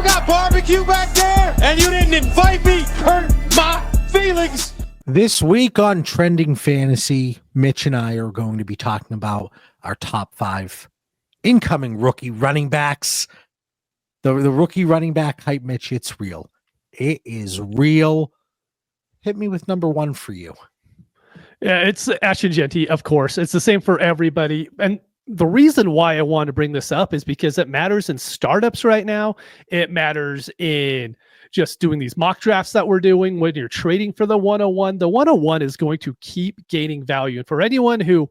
got barbecue back there, and you didn't invite me. Hurt my feelings. This week on Trending Fantasy, Mitch and I are going to be talking about our top 5 incoming rookie running backs. The rookie running back hype, Mitch, it's real. It is real. Hit me with number 1 for you. Yeah, it's Ashton Jeanty, of course. It's the same for everybody. And the reason why I want to bring this up is because it matters in startups right now. It matters in just doing these mock drafts that we're doing when you're trading for the 101. The 101 is going to keep gaining value. And for anyone who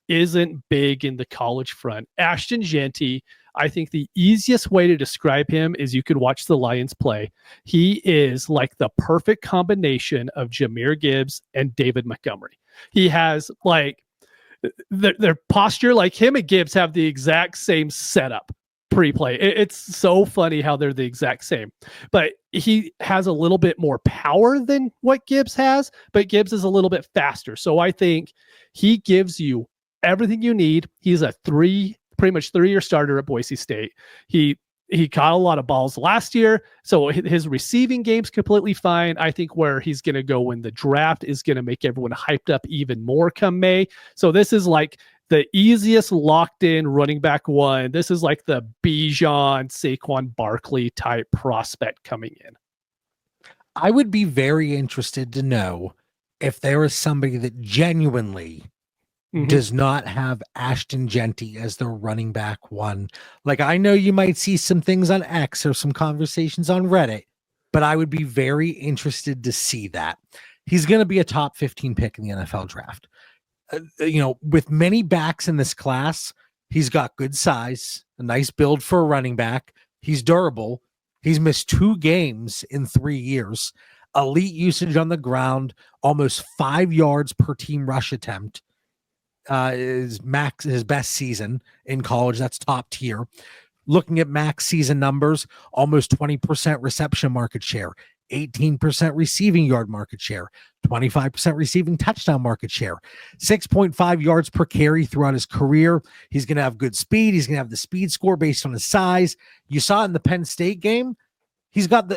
isn't big in the college front, Ashton Jeanty, I think the easiest way to describe him is you could watch the Lions play. He is like the perfect combination of Jahmyr Gibbs and David Montgomery. He has like their posture, like him and Gibbs have the exact same setup pre-play. It's so funny how they're the exact same, but he has a little bit more power than what Gibbs has, but Gibbs is a little bit faster. So I think he gives you everything you need. He's a pretty much 3-year starter at Boise State. He caught a lot of balls last year, so his receiving game's completely fine. I think where he's going to go in the draft is going to make everyone hyped up even more come May. So this is like the easiest locked-in running back 1. This is like the Bijan, Saquon Barkley type prospect coming in. I would be very interested to know if there is somebody that genuinely does not have Ashton Jeanty as their running back 1. Like, I know you might see some things on X or some conversations on Reddit, but I would be very interested to see that. He's going to be a top 15 pick in the NFL draft. With many backs in this class, he's got good size, a nice build for a running back. He's durable. He's missed 2 games in 3 years. Elite usage on the ground, almost 5 yards per team rush attempt. His best season in college. That's top tier. Looking at max season numbers, almost 20% reception market share, 18% receiving yard market share, 25% receiving touchdown market share, 6.5 yards per carry throughout his career. He's going to have good speed. He's going to have the speed score based on his size. You saw in the Penn State game, he's got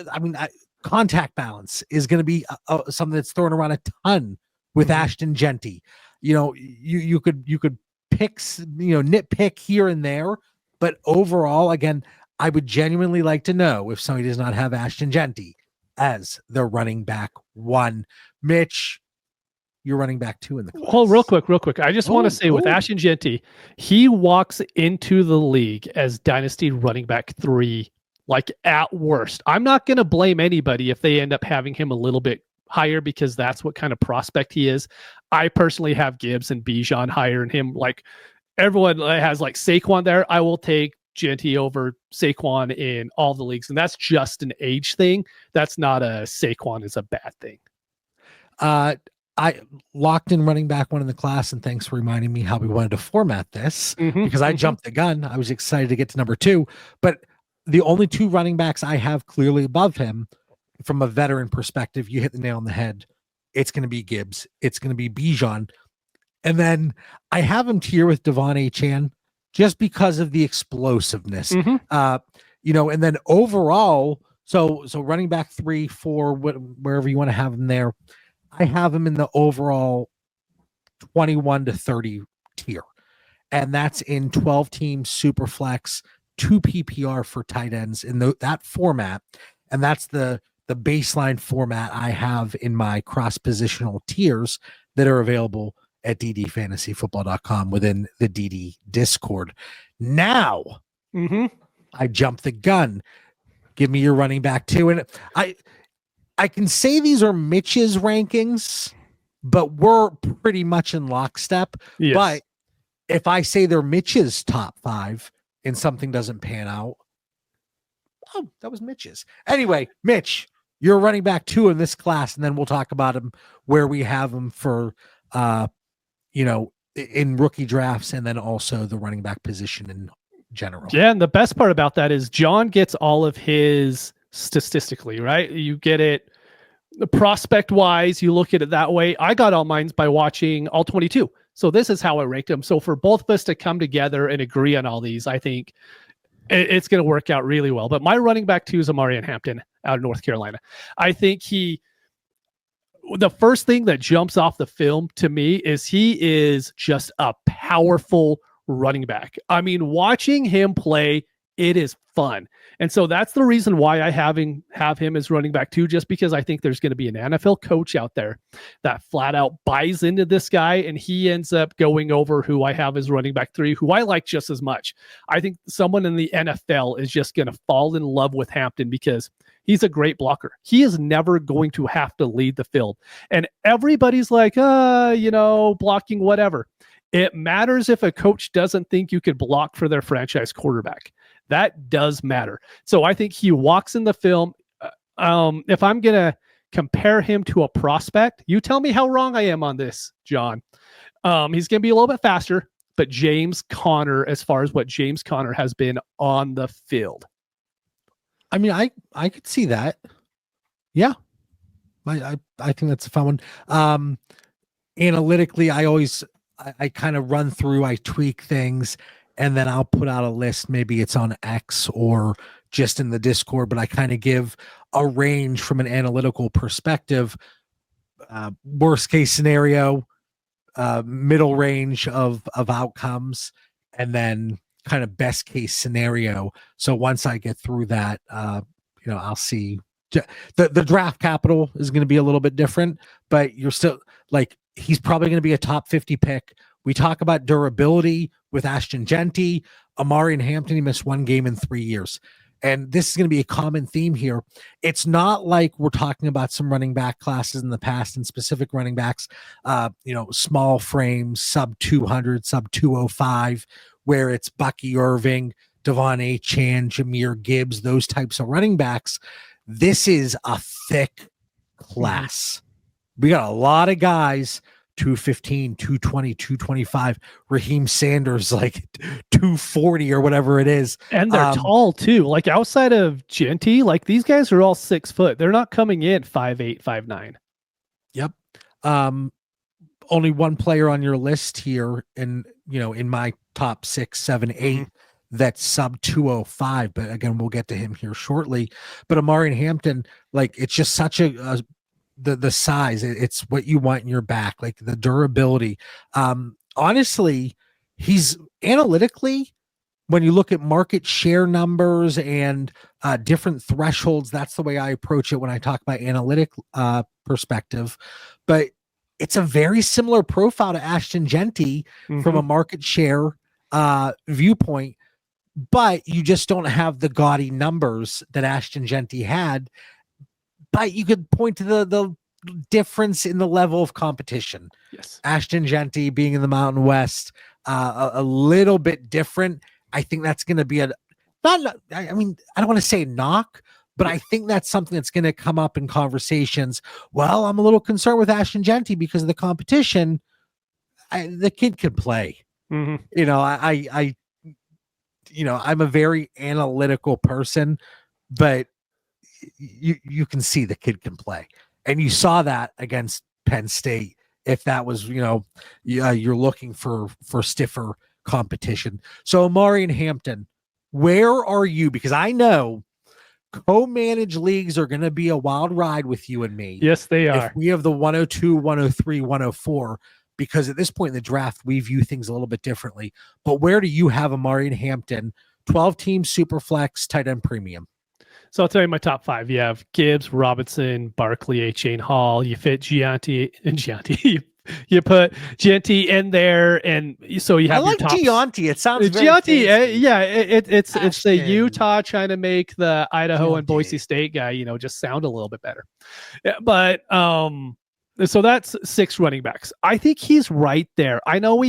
contact balance is going to be something that's thrown around a ton with Ashton Jeanty. You could pick, nitpick here and there, but overall, again, I would genuinely like to know if somebody does not have Ashton Jeanty as their running back 1. Mitch, you're running back 2 in the class. Oh, real quick. I just want to say with Ashton Jeanty, he walks into the league as Dynasty running back 3, like at worst. I'm not going to blame anybody if they end up having him a little bit higher because that's what kind of prospect he is. I personally have Gibbs and Bijan higher than him. Like everyone has like Saquon there. I will take Jeanty over Saquon in all the leagues. And that's just an age thing. That's not a Saquon is a bad thing. I locked in running back 1 in the class, and thanks for reminding me how we wanted to format this because I jumped the gun. I was excited to get to number 2, but the only 2 running backs I have clearly above him from a veteran perspective, you hit the nail on the head. It's going to be Gibbs. It's going to be Bijan. And then I have him here with Devon Achane just because of the explosiveness. And then overall, so running back 3, 4, wherever you want to have him there, I have him in the overall 21 to 30 tier. And that's in 12-team Superflex, 2 PPR for tight ends in that format. And that's the baseline format I have in my cross-positional tiers that are available at ddfantasyfootball.com within the DD Discord. Now, I jumped the gun. Give me your running back 2. And I can say these are Mitch's rankings, but we're pretty much in lockstep. Yes. But if I say they're Mitch's top 5 and something doesn't pan out, oh, that was Mitch's. Anyway, Mitch, you're running back 2 in this class, and then we'll talk about him where we have him for, in rookie drafts, and then also the running back position in general. Yeah, and the best part about that is John gets all of his statistically, right? You get it prospect-wise, you look at it that way. I got all mine by watching all 22. So this is how I ranked them. So for both of us to come together and agree on all these, I think it's going to work out really well. But my running back 2 is Omarion Hampton out of North Carolina. I think the first thing that jumps off the film to me is he is just a powerful running back. I mean, watching him play, it is fun. And so that's the reason why I have him as running back 2, just because I think there's going to be an NFL coach out there that flat out buys into this guy, and he ends up going over who I have as running back 3, who I like just as much. I think someone in the NFL is just going to fall in love with Hampton because he's a great blocker. He is never going to have to lead the field. And everybody's like, blocking, whatever. It matters if a coach doesn't think you could block for their franchise quarterback. That does matter. So I think he walks in the film. If I'm going to compare him to a prospect, you tell me how wrong I am on this, John. He's going to be a little bit faster, but James Conner, as far as what James Conner has been on the field. I mean, I could see that. Yeah. I think that's a fun one. Analytically, I kind of run through, I tweak things, and then I'll put out a list. Maybe it's on X or just in the Discord, but I kind of give a range from an analytical perspective. Worst case scenario, middle range of outcomes, and then kind of best case scenario. So once I get through that, I'll see. The draft capital is going to be a little bit different, but you're still like, he's probably going to be a top 50 pick. We talk about durability with Ashton Jeanty. Omarion Hampton, he missed 1 game in 3 years. And this is going to be a common theme here. It's not like we're talking about some running back classes in the past and specific running backs, small frames, sub 200, sub 205, where it's Bucky Irving, Devon A. Chan, Jahmyr Gibbs, those types of running backs. This is a thick class. We got a lot of guys, 215, 220, 225. Raheem Sanders, like 240 or whatever it is. And they're tall too. Like outside of Jeanty, like these guys are all 6 foot. They're not coming in 5'8", 5'9". Yep. Only one player on your list here in my top 6, 7, 8 that's sub 205. But again, we'll get to him here shortly. But Omarion Hampton, like, it's just such the size, it's what you want in your back, like the durability. Honestly, he's analytically, when you look at market share numbers and different thresholds, that's the way I approach it when I talk about analytic perspective. But it's a very similar profile to Ashton Jeanty from a market share viewpoint, but you just don't have the gaudy numbers that Ashton Jeanty had. But you could point to the difference in the level of competition. Yes. Ashton Jeanty being in the Mountain West, a little bit different. I think that's going to be I don't want to say knock, but I think that's something that's going to come up in conversations. Well, I'm a little concerned with Ashton Jeanty because of the competition. The kid can play. I'm a very analytical person, but you can see the kid can play, and you saw that against Penn State. If that was, you're looking for stiffer competition. So Omarion Hampton, where are you? Because I know co-managed leagues are going to be a wild ride with you and me. Yes, they are. If we have the 102, 103, 104, because at this point in the draft, we view things a little bit differently. But where do you have Omarion Hampton? 12-team Superflex tight end premium. So I'll tell you my top 5. You have Gibbs, Robinson, Barkley, A-Chain Hall. You fit Jeanty and Jeanty. You put Jeanty in there, and so you have. I like Jeanty. It sounds very Jeanty. fancy. It's the Utah trying to make the Idaho and Boise State guy, just sound a little bit better. Yeah, but so that's 6 running backs. I think he's right there. I know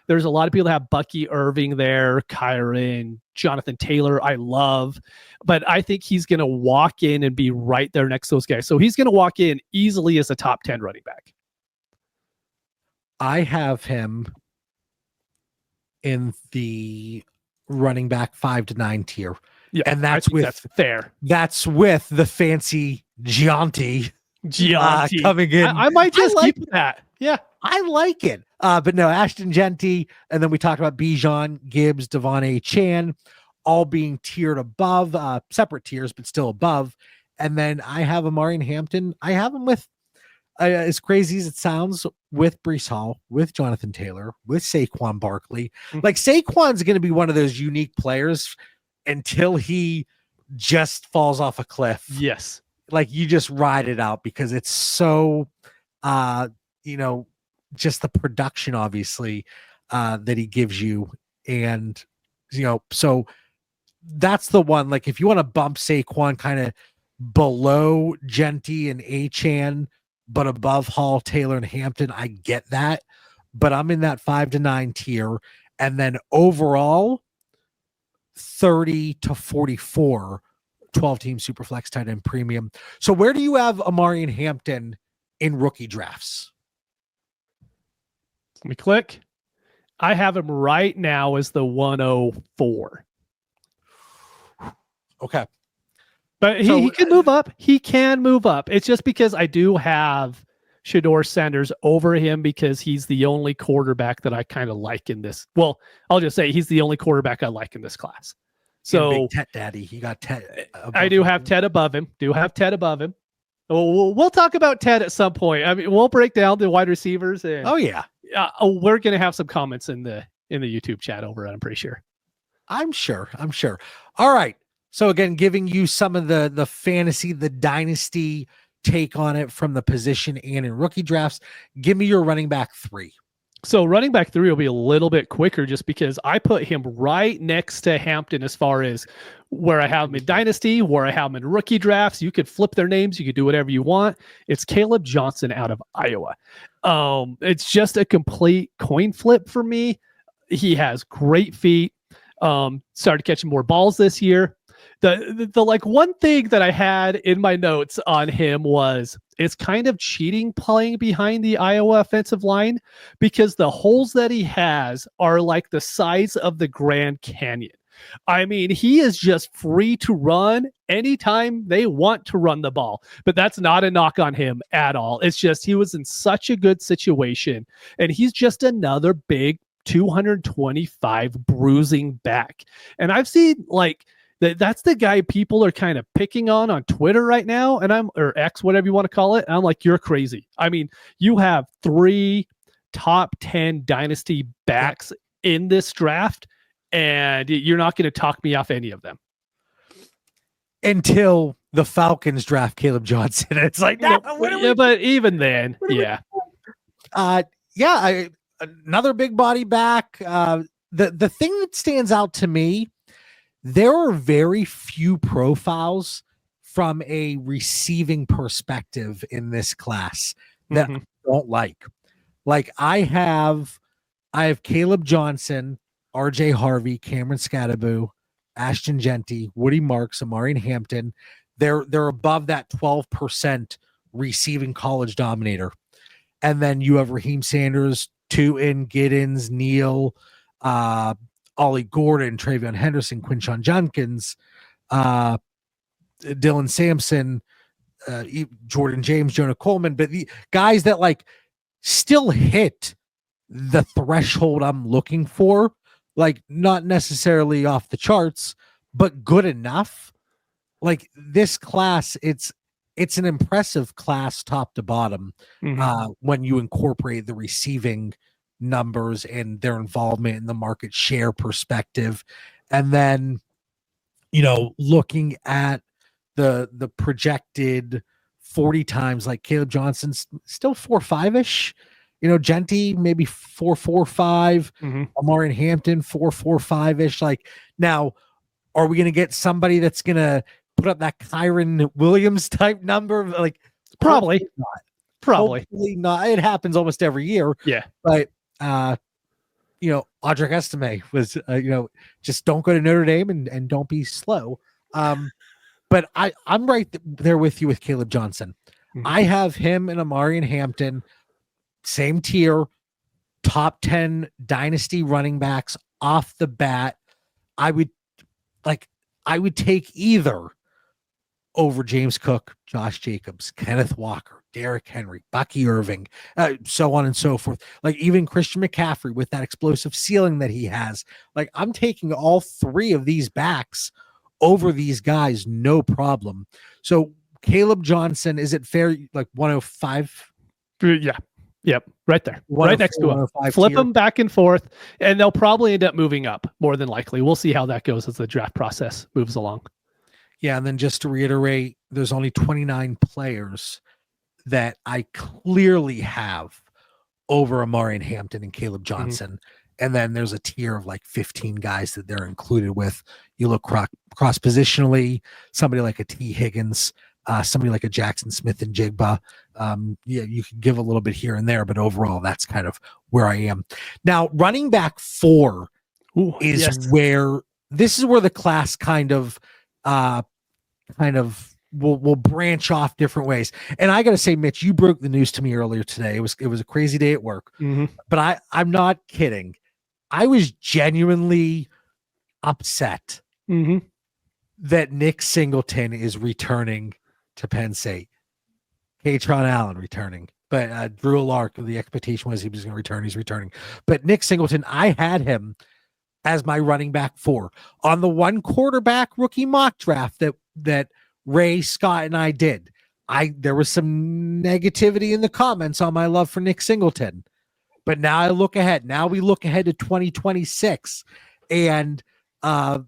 there's a lot of people that have Bucky Irving there, Kyron, Jonathan Taylor, I love, but I think he's going to walk in and be right there next to those guys. So he's going to walk in easily as a top 10 running back. I have him in the running back 5 to 9 tier. Yeah, and that's fair. That's with the fancy Jeanty coming in. I might just keep that. Yeah. I like it. But no, Ashton Jeanty, and then we talked about Bijan, Gibbs, Devon A. Chan. all being tiered above, separate tiers, but still above. And then I have Omarion Hampton. I have him with, as crazy as it sounds, with Breece Hall, with Jonathan Taylor, with Saquon Barkley. Like Saquon's going to be one of those unique players until he just falls off a cliff. Yes. Like you just ride it out because it's so, just the production, obviously, that he gives you. And, so that's the one, like if you want to bump Saquon kind of below Jeanty and Achane, but above Hall, Taylor, and Hampton, I get that. But I'm in that 5 to 9 tier. And then overall, 30 to 44, 12-team Superflex tight end premium. So where do you have Omarion Hampton in rookie drafts? Let me click. I have him right now as the 104. Okay. But he can move up. He can move up. It's just because I do have Shedeur Sanders over him because he's the only quarterback that I kind of like in this. Well, I'll just say he's the only quarterback I like in this class. So Big Tet Daddy, he got Ted. I do have Ted above him. We'll talk about Ted at some point. I mean, we'll break down the wide receivers. And, we're gonna have some comments in the YouTube chat over it. I'm pretty sure. I'm sure. All right. So again, giving you some of the fantasy, the dynasty take on it from the position and in rookie drafts. Give me your running back 3. So running back 3 will be a little bit quicker just because I put him right next to Hampton as far as where I have him in Dynasty, where I have him in rookie drafts. You could flip their names. You could do whatever you want. It's Kaleb Johnson out of Iowa. It's just a complete coin flip for me. He has great feet. Started catching more balls this year. The like one thing that I had in my notes on him was it's kind of cheating playing behind the Iowa offensive line because the holes that he has are like the size of the Grand Canyon. I mean, he is just free to run anytime they want to run the ball, but that's not a knock on him at all. It's just he was in such a good situation, and he's just another big 225 bruising back. And I've seen like that's the guy people are kind of picking on Twitter right now, or X, whatever you want to call it. And I'm like, you're crazy. I mean, you have 3 top 10 dynasty backs in this draft, and you're not going to talk me off any of them. Until the Falcons draft Kaleb Johnson. It's like, but even then, another big body back. The thing that stands out to me, there are very few profiles from a receiving perspective in this class that I don't like. Like I have Kaleb Johnson, RJ Harvey, Cameron Scadaboo, Ashton Jeanty, Woody Marks, Omarion Hampton. They're above that 12% receiving college dominator. And then you have Raheem Sanders, Tootin, Giddens, Neal, Ollie Gordon, TreVeyon Henderson, Quinshon Judkins, Dylan Sampson, Jordan James, Jonah Coleman, but the guys that like still hit the threshold I'm looking for, like not necessarily off the charts, but good enough. Like this class, it's an impressive class top to bottom when you incorporate the receiving numbers and their involvement in the market share perspective. And then, looking at the projected 40 times, like Kaleb Johnson's still 4.5-ish, Jeanty maybe 4.45, Omarion Hampton 4.45-ish. Like now, are we going to get somebody that's going to put up that Kyron Williams type number? Like probably Hopefully not. It happens almost every year. Yeah. But Audric Estime was, just don't go to Notre Dame and don't be slow. But I'm right there with you with Kaleb Johnson. I have him and Omarion Hampton, same tier, top 10 dynasty running backs off the bat. I would take either over James Cook, Josh Jacobs, Kenneth Walker, Derrick Henry, Bucky Irving, so on and so forth. Like even Christian McCaffrey with that explosive ceiling that he has. Like I'm taking all three of these backs over these guys, no problem. So Kaleb Johnson, is it fair? Like 105? Yeah. Yep. Right there. Right next to him. Flip them back and forth, and they'll probably end up moving up more than likely. We'll see how that goes as the draft process moves along. Yeah. And then just to reiterate, there's only 29 players that I clearly have over Omarion Hampton and Kaleb Johnson. And then there's a tier of like 15 guys that they're included with. You look cross positionally, somebody like a T. Higgins, somebody like a Jackson Smith and Jigba. Yeah, you can give a little bit here and there, but overall, that's kind of where I am. Now, running back 4 is where the class kind of will branch off different ways. And I got to say, Mitch, you broke the news to me earlier today. It was a crazy day at work, but I'm not kidding. I was genuinely upset that Nick Singleton is returning to Penn State. Katron Allen returning, but Drew Lark, the expectation was he was going to return. He's returning. But Nick Singleton, I had him as my running back 4 on the one quarterback rookie mock draft that Ray, Scott, and I did. There was some negativity in the comments on my love for Nick Singleton. But now I look ahead. Now we look ahead to 2026 and, a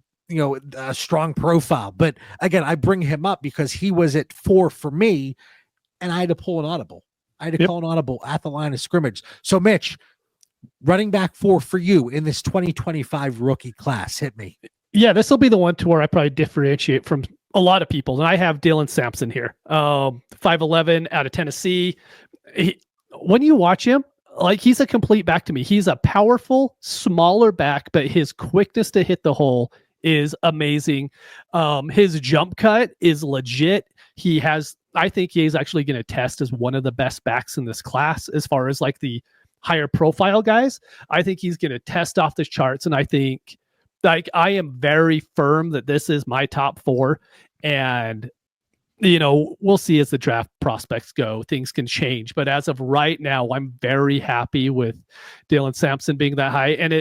strong profile. But again, I bring him up because he was at 4 for me and I had to pull an audible. I had to call an audible at the line of scrimmage. So Mitch, running back 4 for you in this 2025 rookie class, hit me. Yeah, this will be the one to where I probably differentiate from a lot of people. And I have Dylan Sampson here, 5'11" out of Tennessee. When you watch him, like he's a complete back to me. He's a powerful, smaller back, but his quickness to hit the hole is amazing. His jump cut is legit. I think he's actually going to test as one of the best backs in this class as far as like the higher profile guys. I think he's going to test off the charts. And I think like I am very firm that this is my top 4. And we'll see as the draft prospects go. Things can change. But as of right now, I'm very happy with Dylan Sampson being that high. And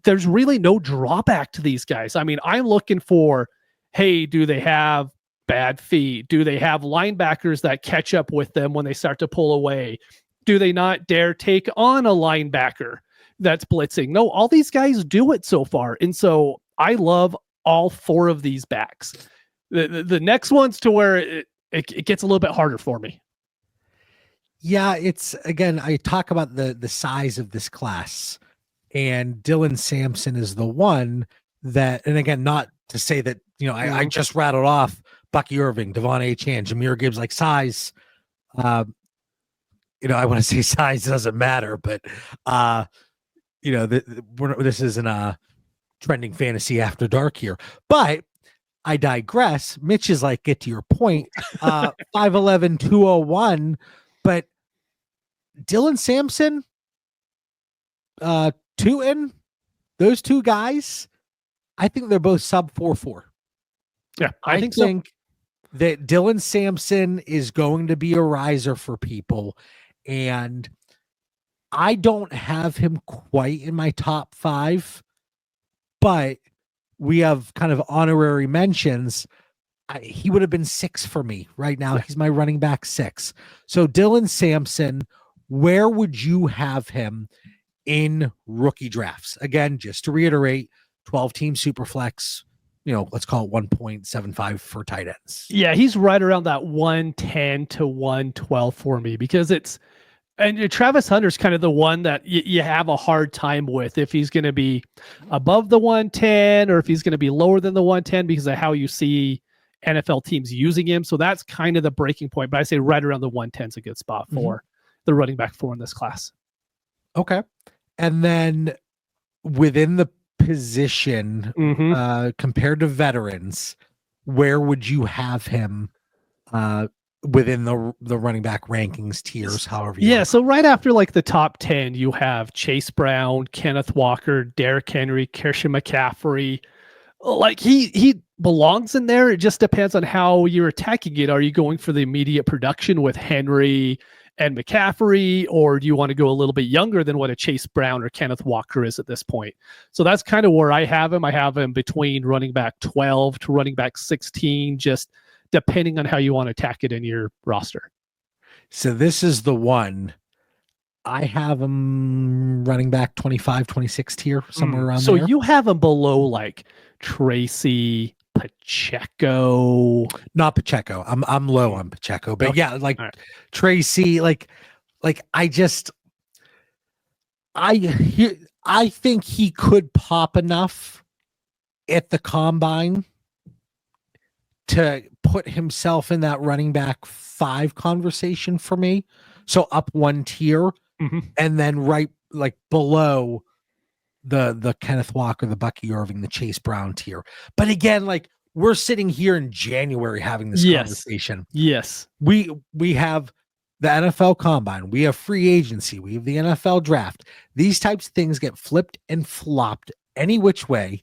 there's really no drawback to these guys. I mean, I'm looking for, hey, do they have bad feet? Do they have linebackers that catch up with them when they start to pull away? Do they not dare take on a linebacker that's blitzing? No, all these guys do it so far. And so I love all 4 of these backs. The next one's to where it gets a little bit harder for me. Yeah, it's again, I talk about the size of this class, and Dylan Sampson is the one that, and again, not to say that, I just rattled off Bucky Irving, Devon Achane, Jahmyr Gibbs, like size. I want to say size doesn't matter, but this isn't a trending fantasy after dark here, but I digress. Mitch is like, get to your point. 5'11", 201, but Dylan Sampson, Tootin, those 2 guys, I think they're both sub 4.4. Yeah, I think so. That Dylan Sampson is going to be a riser for people, and I don't have him quite in my top 5, but we have kind of honorary mentions. He would have been 6 for me right now. He's my running back 6. So Dylan Sampson, where would you have him in rookie drafts? Again, just to reiterate, 12-team Superflex, let's call it 1.75 for tight ends. Yeah, he's right around that 110 to 112 for me because and Travis Hunter's kind of the one that you have a hard time with if he's going to be above the 110 or if he's going to be lower than the 110 because of how you see NFL teams using him. So that's kind of the breaking point. But I say right around the 110 is a good spot for the running back 4 in this class. Okay. And then within the position, compared to veterans, where would you have him within the running back rankings tiers, however you want. So right after like the top 10, you have Chase Brown, Kenneth Walker, Derrick Henry, Christian McCaffrey. Like he belongs in there. It just depends on how you're attacking it. Are you going for the immediate production with Henry and McCaffrey, or do you want to go a little bit younger than what a Chase Brown or Kenneth Walker is at this point? So that's kind of where I have him. I have him between running back 12 to running back 16, just depending on how you want to attack it in your roster. So this is the one. I have him running back 25, 26 tier, somewhere around there. So you have him below like Tracy, Pacheco. Not Pacheco. I'm low on Pacheco, but yeah, like right. Tracy, like I think he could pop enough at the combine to put himself in that running back 5 conversation for me. So up one tier, and then right like below the Kenneth Walker, the Bucky Irving, the Chase Brown tier. But again, like we're sitting here in January having this conversation. Yes. We have the NFL Combine, we have free agency, we have the NFL draft. These types of things get flipped and flopped any which way.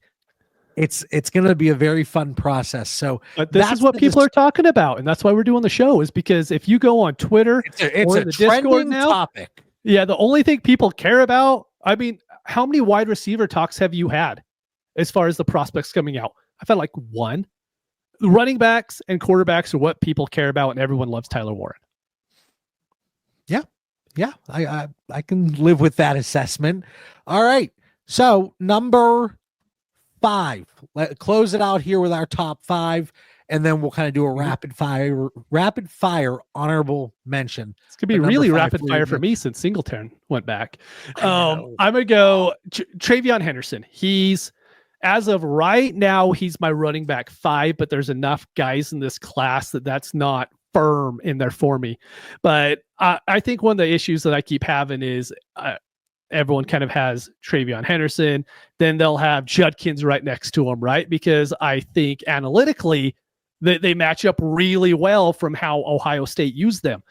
It's going to be a very fun process. So but this is what people are talking about, and that's why we're doing the show, is because if you go on Twitter, it's a trending topic. Yeah, the only thing people care about, I mean, how many wide receiver talks have you had as far as the prospects coming out? I've had like one. Running backs and quarterbacks are what people care about, and everyone loves Tyler Warren. Yeah, I can live with that assessment. All right, so number 5. Close it out here with our top 5, and then we'll kind of do a rapid fire honorable mention. It's gonna be really rapid fire for me since Singleton went back. I'm gonna go TreVeyon Henderson. He's, as of right now, he's my running back 5, but there's enough guys in this class that's not firm in there for me. But I think one of the issues that I keep having is everyone kind of has TreVeyon Henderson, then they'll have Judkins right next to him, right? Because I think analytically they match up really well from how Ohio State used them.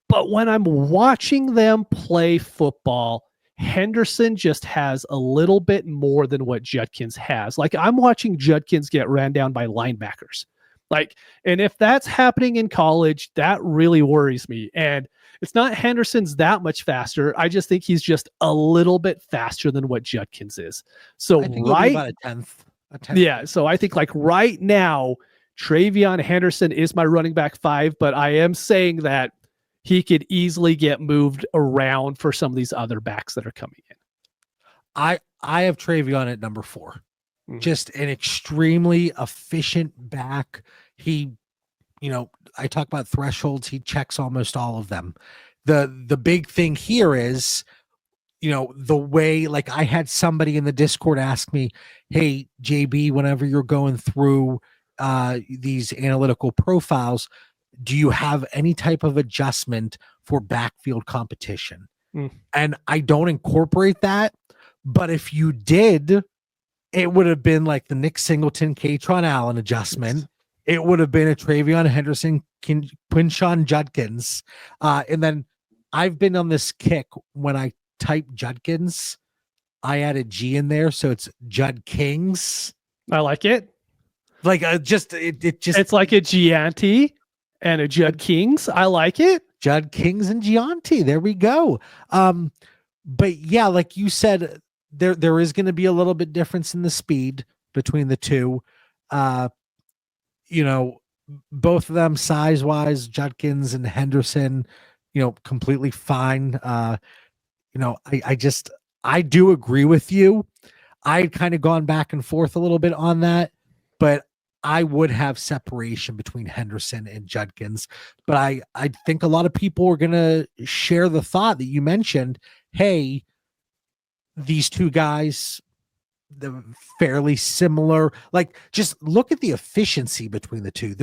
But when I'm watching them play football, Henderson just has a little bit more than what Judkins has. Like I'm watching Judkins get ran down by linebackers. And if that's happening in college, that really worries me. And it's not Henderson's that much faster. I just think he's just a little bit faster than what Judkins is. So I think right about a tenth. Yeah. So I think like right now, TreVeyon Henderson is my running back 5, but I am saying that he could easily get moved around for some of these other backs that are coming in. I have TreVeyon at number 4. Just an extremely efficient back. He, I talk about thresholds. He checks almost all of them. The big thing here is, the way, like I had somebody in the Discord ask me, hey, JB, whenever you're going through these analytical profiles, do you have any type of adjustment for backfield competition? And I don't incorporate that, but if you did, it would have been like the Nick Singleton, Katron Allen adjustment. It would have been a TreVeyon Henderson, Quinshon Judkins. And then I've been on this kick when I type Judkins, I add a G in there. So it's Judd Kings. I like it. Like it's like a Gianti and a Judd Kings. I like it. Judd Kings and Gianti. There we go. But yeah, like you said, there is going to be a little bit difference in the speed between the two. Both of them size wise, Judkins and Henderson, completely fine. I do agree with you. I'd kind of gone back and forth a little bit on that, but I would have separation between Henderson and Judkins. But I think a lot of people are going to share the thought that you mentioned. Hey, these two guys, they're fairly similar. Like, just look at the efficiency between the two.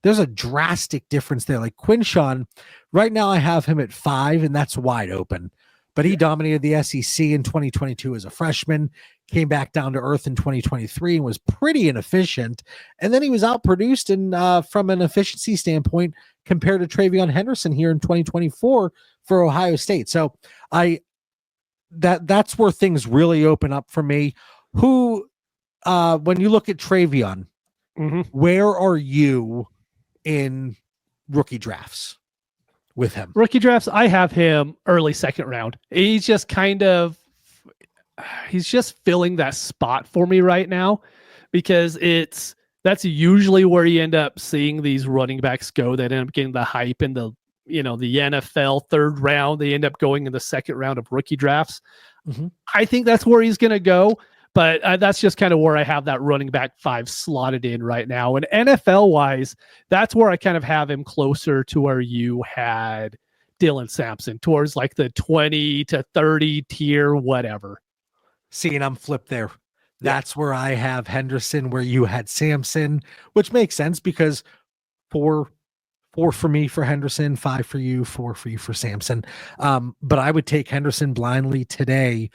There's a drastic difference there. Like Quinshon, right now I have him at 5, and that's wide open. But he dominated the SEC in 2022 as a freshman, came back down to earth in 2023 and was pretty inefficient. And then he was outproduced from an efficiency standpoint compared to TreVeyon Henderson here in 2024 for Ohio State. So that's where things really open up for me. When you look at TreVeyon, Where are you in rookie drafts with him? Rookie drafts, I have him early second round. He's just filling that spot for me right now, because that's usually where you end up seeing these running backs go that end up getting the hype in the NFL third round. They end up going in the second round of rookie drafts. I think that's where he's going to go. But that's just kind of where I have that running back 5 slotted in right now. And NFL-wise, that's where I kind of have him closer to where you had Dylan Sampson, towards like the 20 to 30 tier, whatever. See, and I'm flipped there. That's where I have Henderson, where you had Sampson, which makes sense because 4 for me for Henderson, 5 for you, 4 for you for Sampson. But I would take Henderson blindly today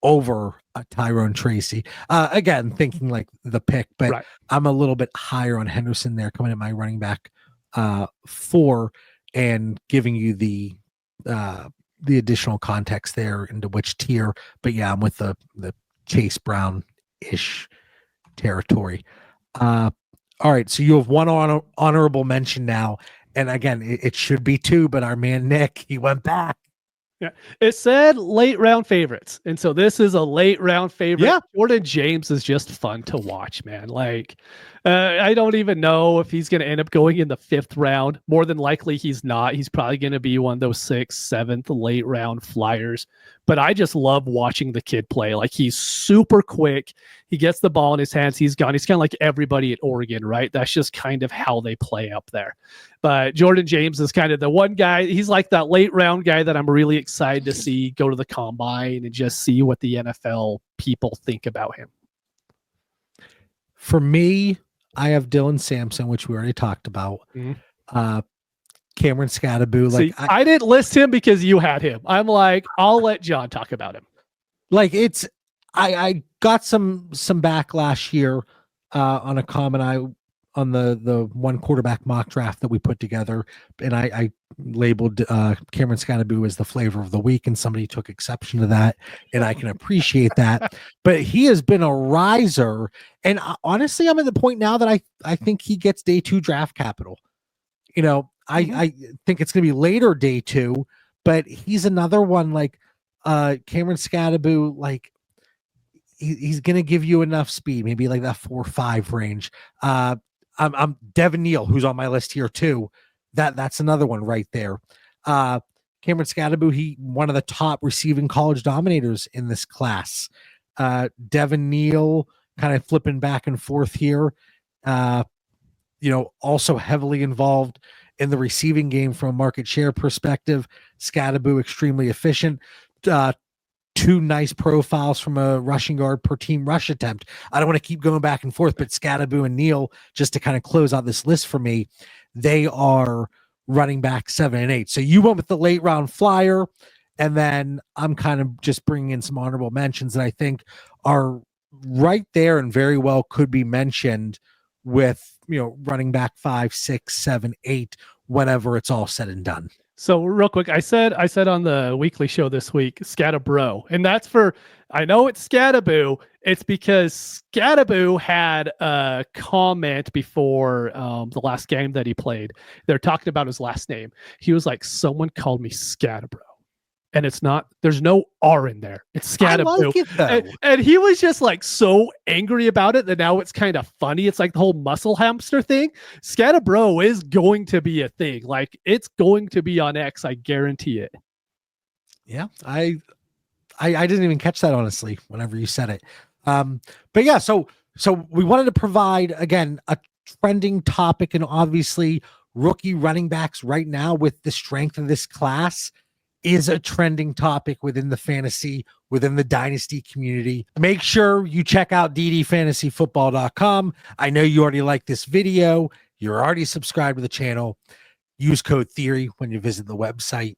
over Tyrone Tracy. Again, thinking like the pick, but I'm a little bit higher on Henderson there, coming at my running back 4, and giving you the additional context there into which tier. But yeah, I'm with the Chase Brown-ish territory. All right, so you have one honorable mention now, and again, it should be 2, but our man Nick, he went back. Yeah, it said late round favorites, and so this is a late round favorite. Yeah. Jordan James is just fun to watch, man. Like, I don't even know if he's going to end up going in the 5th round. More than likely, he's not. He's probably going to be one of those 6th, 7th late round flyers. But I just love watching the kid play. Like, he's super quick. He gets the ball in his hands. He's gone. He's kind of like everybody at Oregon, right? That's just kind of how they play up there. But Jordan James is kind of the one guy. He's like that late round guy that I'm really excited to see go to the combine and just see what the NFL people think about him. For me, I have Dylan Sampson, which we already talked about. Cameron Scadaboo. See, I didn't list him because you had him. I'm like, I'll let John talk about him. Like, I got some backlash here on a comment on the one quarterback mock draft that we put together, and I labeled Cameron Scadaboo as the flavor of the week, and somebody took exception to that, and I can appreciate that. But he has been a riser, and honestly, I'm at the point now that I think he gets day 2 draft capital. I think it's going to be later day 2, but he's another one like Cameron Scadaboo. Like, he's going to give you enough speed, maybe like that 4.5 range. I'm Devin Neal, who's on my list here too. That's another one right there. Cameron Scadaboo, he one of the top receiving college dominators in this class. Devin Neal kind of flipping back and forth here. Also heavily involved in the receiving game from a market share perspective. Scadaboo extremely efficient. 2 nice profiles from a rushing guard per team rush attempt. I don't want to keep going back and forth, but Scadaboo and Neal, just to kind of close out this list for me, they are running back 7 and 8. So you went with the late round flyer, and then I'm kind of just bringing in some honorable mentions that I think are right there and very well could be mentioned with, running back 5, 6, 7, 8, whenever it's all said and done. So real quick, I said on the weekly show this week, Scadaboo, and that's for, I know it's Scadaboo. It's because Scadaboo had a comment before the last game that he played. They're talking about his last name. He was like, someone called me Scadaboo. And it's not, there's no R in there. It's Scadaboo. I like it, though. And he was just like so angry about it that now it's kind of funny. It's like the whole muscle hamster thing. Scadaboo is going to be a thing. Like, it's going to be on X. I guarantee it. Yeah. I didn't even catch that, honestly, whenever you said it. But yeah, so we wanted to provide, again, a trending topic, and obviously rookie running backs right now with the strength of this class is a trending topic within the Dynasty community. Make sure you check out ddfantasyfootball.com. I know you already like this video. You're already subscribed to the channel. Use code Theory when you visit the website.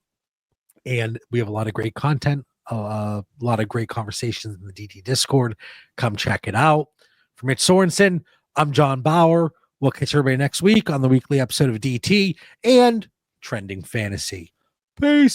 And we have a lot of great content, a lot of great conversations in the DT Discord. Come check it out. For Mitch Sorensen, I'm John Bauer. We'll catch everybody next week on the weekly episode of DT and Trending Fantasy. Peace.